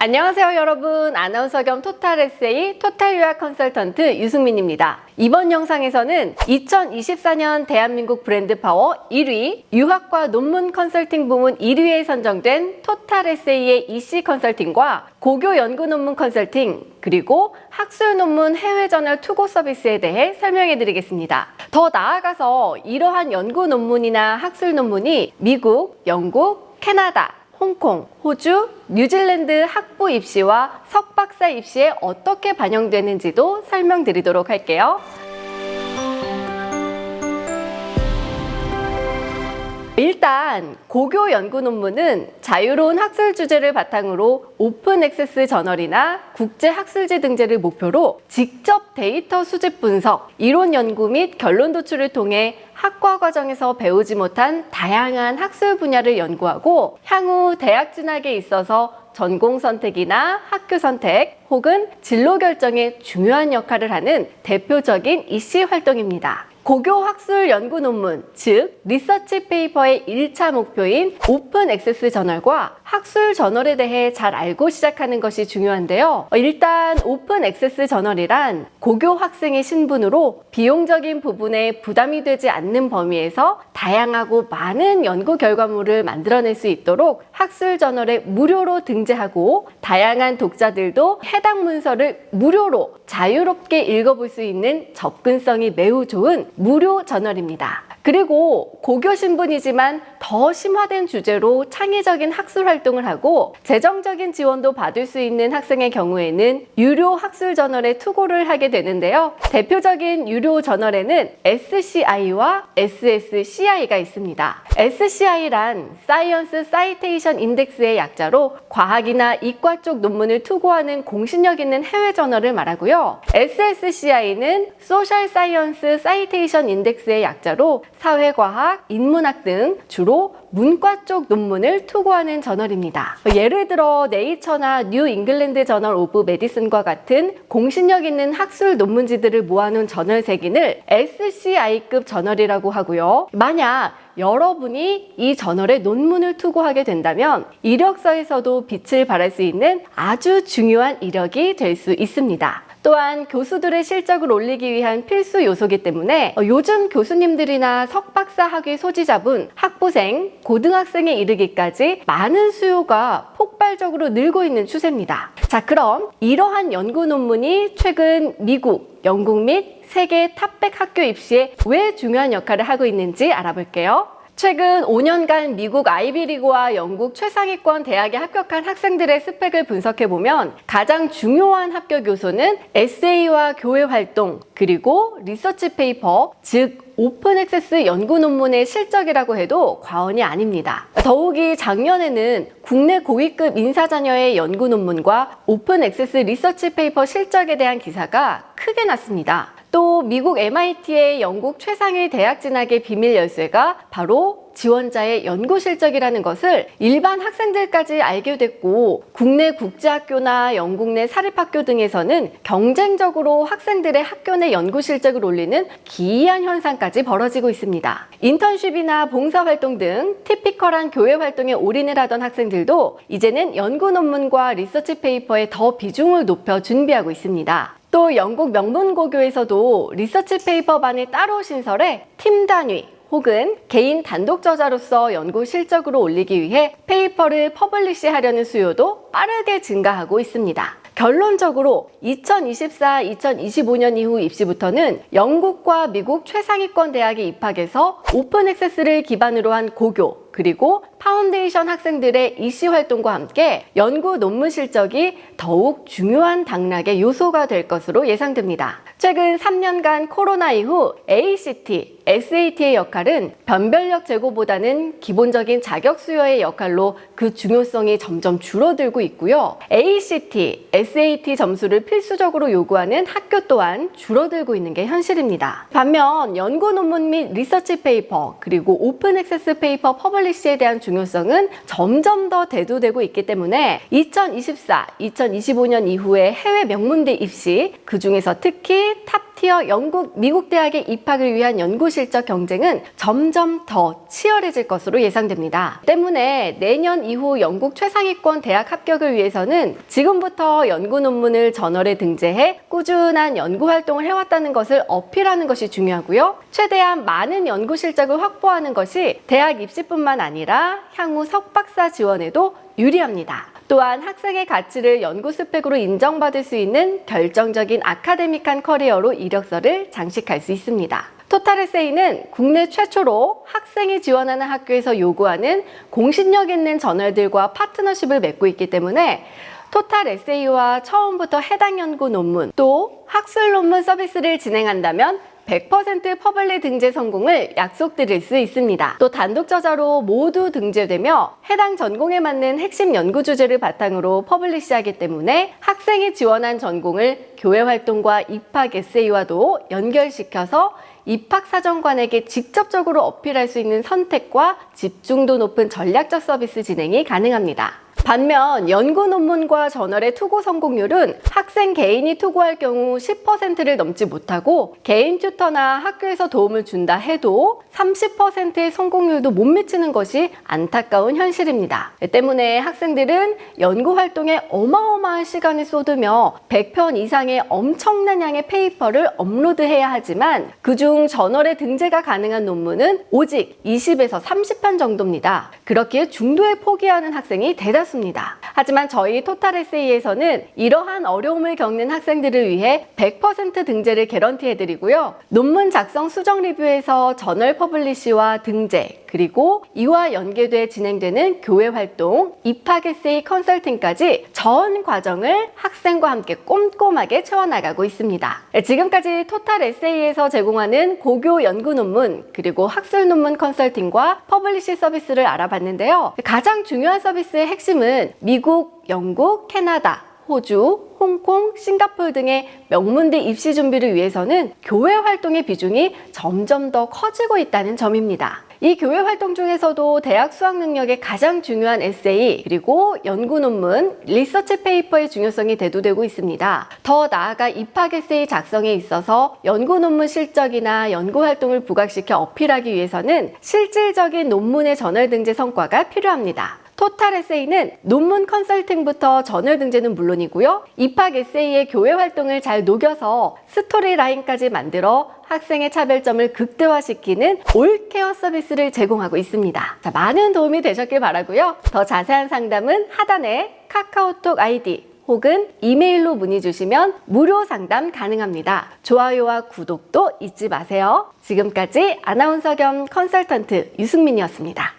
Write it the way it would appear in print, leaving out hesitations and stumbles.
안녕하세요 여러분. 아나운서 겸 토탈 에세이 토탈 유학 컨설턴트 유승민입니다. 이번 영상에서는 2024년 대한민국 브랜드 파워 1위 유학과 논문 컨설팅 부문 1위에 선정된 토탈 에세이의 EC 컨설팅과 고교 연구 논문 컨설팅 그리고 학술 논문 해외 저널 투고 서비스에 대해 설명해 드리겠습니다. 더 나아가서 이러한 연구 논문이나 학술 논문이 미국, 영국, 캐나다, 홍콩, 호주, 뉴질랜드 학부 입시와 석박사 입시에 어떻게 반영되는지도 설명드리도록 할게요. 일단 고교 연구 논문은 자유로운 학술 주제를 바탕으로 오픈 액세스 저널이나 국제 학술지 등재를 목표로 직접 데이터 수집 분석, 이론 연구 및 결론 도출을 통해 학과 과정에서 배우지 못한 다양한 학술 분야를 연구하고 향후 대학 진학에 있어서 전공 선택이나 학교 선택 혹은 진로 결정에 중요한 역할을 하는 대표적인 EC 활동입니다. 고교 학술 연구 논문, 즉 리서치 페이퍼의 1차 목표인 오픈 액세스 저널과 학술 저널에 대해 잘 알고 시작하는 것이 중요한데요. 일단 오픈 액세스 저널이란 고교 학생의 신분으로 비용적인 부분에 부담이 되지 않는 범위에서 다양하고 많은 연구 결과물을 만들어낼 수 있도록 학술 저널에 무료로 등재하고 다양한 독자들도 해당 문서를 무료로 자유롭게 읽어볼 수 있는 접근성이 매우 좋은 무료 저널입니다. 그리고 고교 신분이지만 더 심화된 주제로 창의적인 학술 활동을 하고 재정적인 지원도 받을 수 있는 학생의 경우에는 유료 학술 저널에 투고를 하게 되는데요. 대표적인 유료 저널에는 SCI와 SSCI가 있습니다. SCI란 사이언스 사이테이션 인덱스의 약자로 과학이나 이과 쪽 논문을 투고하는 공신력 있는 해외 저널을 말하고요. SSCI는 소셜 사이언스 사이테이션 인덱스의 약자로 사회과학, 인문학 등 주로 문과 쪽 논문을 투고하는 저널입니다. 예를 들어 네이처나 뉴 잉글랜드 저널 오브 메디슨과 같은 공신력 있는 학술 논문지들을 모아놓은 저널 세기를 SCI급 저널이라고 하고요. 만약 여러분이 이 저널에 논문을 투고하게 된다면 이력서에서도 빛을 발할 수 있는 아주 중요한 이력이 될 수 있습니다. 또한 교수들의 실적을 올리기 위한 필수 요소이기 때문에 요즘 교수님들이나 석박사 학위 소지자분, 학부생, 고등학생에 이르기까지 많은 수요가 폭발적으로 늘고 있는 추세입니다. 자, 그럼 이러한 연구 논문이 최근 미국, 영국 및 세계 탑100 학교 입시에 왜 중요한 역할을 하고 있는지 알아볼게요. 최근 5년간 미국 아이비리그와 영국 최상위권 대학에 합격한 학생들의 스펙을 분석해보면 가장 중요한 합격 요소는 에세이와 교회 활동, 그리고 리서치 페이퍼, 즉 오픈 액세스 연구 논문의 실적이라고 해도 과언이 아닙니다. 더욱이 작년에는 국내 고위급 인사 자녀의 연구 논문과 오픈 액세스 리서치 페이퍼 실적에 대한 기사가 크게 났습니다. 또 미국 MIT의 영국 최상위 대학 진학의 비밀 열쇠가 바로 지원자의 연구 실적이라는 것을 일반 학생들까지 알게 됐고 국내 국제학교나 영국 내 사립학교 등에서는 경쟁적으로 학생들의 학교 내 연구 실적을 올리는 기이한 현상까지 벌어지고 있습니다. 인턴십이나 봉사활동 등 티피컬한 교회 활동에 올인을 하던 학생들도 이제는 연구 논문과 리서치 페이퍼에 더 비중을 높여 준비하고 있습니다. 또 영국 명문고교에서도 리서치 페이퍼반을 따로 신설해 팀 단위 혹은 개인 단독 저자로서 연구 실적으로 올리기 위해 페이퍼를 퍼블리시하려는 수요도 빠르게 증가하고 있습니다. 결론적으로 2024-2025년 이후 입시부터는 영국과 미국 최상위권 대학에 입학해서 오픈 액세스를 기반으로 한 고교 그리고 파운데이션 학생들의 EC 활동과 함께 연구 논문 실적이 더욱 중요한 당락의 요소가 될 것으로 예상됩니다. 최근 3년간 코로나 이후 ACT, SAT의 역할은 변별력 제고보다는 기본적인 자격 수여의 역할로 그 중요성이 점점 줄어들고 있고요. ACT, SAT 점수를 필수적으로 요구하는 학교 또한 줄어들고 있는 게 현실입니다. 반면 연구 논문 및 리서치 페이퍼 그리고 오픈 액세스 페이퍼 퍼블리시에 대한 중요성은 점점 더 대두되고 있기 때문에 2024, 2025년 이후에 해외 명문대 입시, 그 중에서 특히 탑 탑티어 영국, 미국 대학의 입학을 위한 연구 실적 경쟁은 점점 더 치열해질 것으로 예상됩니다. 때문에 내년 이후 영국 최상위권 대학 합격을 위해서는 지금부터 연구 논문을 저널에 등재해 꾸준한 연구 활동을 해왔다는 것을 어필하는 것이 중요하고요. 최대한 많은 연구 실적을 확보하는 것이 대학 입시뿐만 아니라 향후 석박사 지원에도 유리합니다. 또한 학생의 가치를 연구 스펙으로 인정받을 수 있는 결정적인 아카데믹한 커리어로 이력서를 장식할 수 있습니다. 토탈 에세이는 국내 최초로 학생이 지원하는 학교에서 요구하는 공신력 있는 저널들과 파트너십을 맺고 있기 때문에 토탈 에세이와 처음부터 해당 연구 논문 또 학술 논문 서비스를 진행한다면 100% 퍼블릭 등재 성공을 약속드릴 수 있습니다. 또 단독 저자로 모두 등재되며 해당 전공에 맞는 핵심 연구 주제를 바탕으로 퍼블리시하기 때문에 학생이 지원한 전공을 교회 활동과 입학 에세이와도 연결시켜서 입학사정관에게 직접적으로 어필할 수 있는 선택과 집중도 높은 전략적 서비스 진행이 가능합니다. 반면 연구 논문과 저널의 투고 성공률은 학생 개인이 투고할 경우 10%를 넘지 못하고 개인 튜터나 학교에서 도움을 준다 해도 30%의 성공률도 못 미치는 것이 안타까운 현실입니다. 때문에 학생들은 연구 활동에 어마어마한 시간을 쏟으며 100편 이상의 엄청난 양의 페이퍼를 업로드해야 하지만 그중 저널에 등재가 가능한 논문은 오직 20에서 30편 정도입니다. 그렇기에 중도에 포기하는 학생이 대다수입니다. 하지만 저희 토탈 에세이에서는 이러한 어려움을 겪는 학생들을 위해 100% 등재를 개런티해드리고요. 논문 작성 수정 리뷰에서 저널 퍼블리시와 등재, 그리고 이와 연계돼 진행되는 교회 활동, 입학 에세이 컨설팅까지 전 과정을 학생과 함께 꼼꼼하게 채워나가고 있습니다. 지금까지 토탈 에세이에서 제공하는 고교 연구 논문, 그리고 학술 논문 컨설팅과 퍼블리시 서비스를 알아봤는데요. 가장 중요한 서비스의 핵심은 미국, 영국, 캐나다, 호주, 홍콩, 싱가포르 등의 명문대 입시 준비를 위해서는 교회 활동의 비중이 점점 더 커지고 있다는 점입니다. 이 교회 활동 중에서도 대학 수학 능력에 가장 중요한 에세이, 그리고 연구 논문, 리서치 페이퍼의 중요성이 대두되고 있습니다. 더 나아가 입학 에세이 작성에 있어서 연구 논문 실적이나 연구 활동을 부각시켜 어필하기 위해서는 실질적인 논문의 저널 등재 성과가 필요합니다. 토탈 에세이는 논문 컨설팅부터 저널 등재는 물론이고요. 입학 에세이의 교회 활동을 잘 녹여서 스토리 라인까지 만들어 학생의 차별점을 극대화시키는 올케어 서비스를 제공하고 있습니다. 자, 많은 도움이 되셨길 바라고요. 더 자세한 상담은 하단에 카카오톡 아이디 혹은 이메일로 문의 주시면 무료 상담 가능합니다. 좋아요와 구독도 잊지 마세요. 지금까지 아나운서 겸 컨설턴트 유승민이었습니다.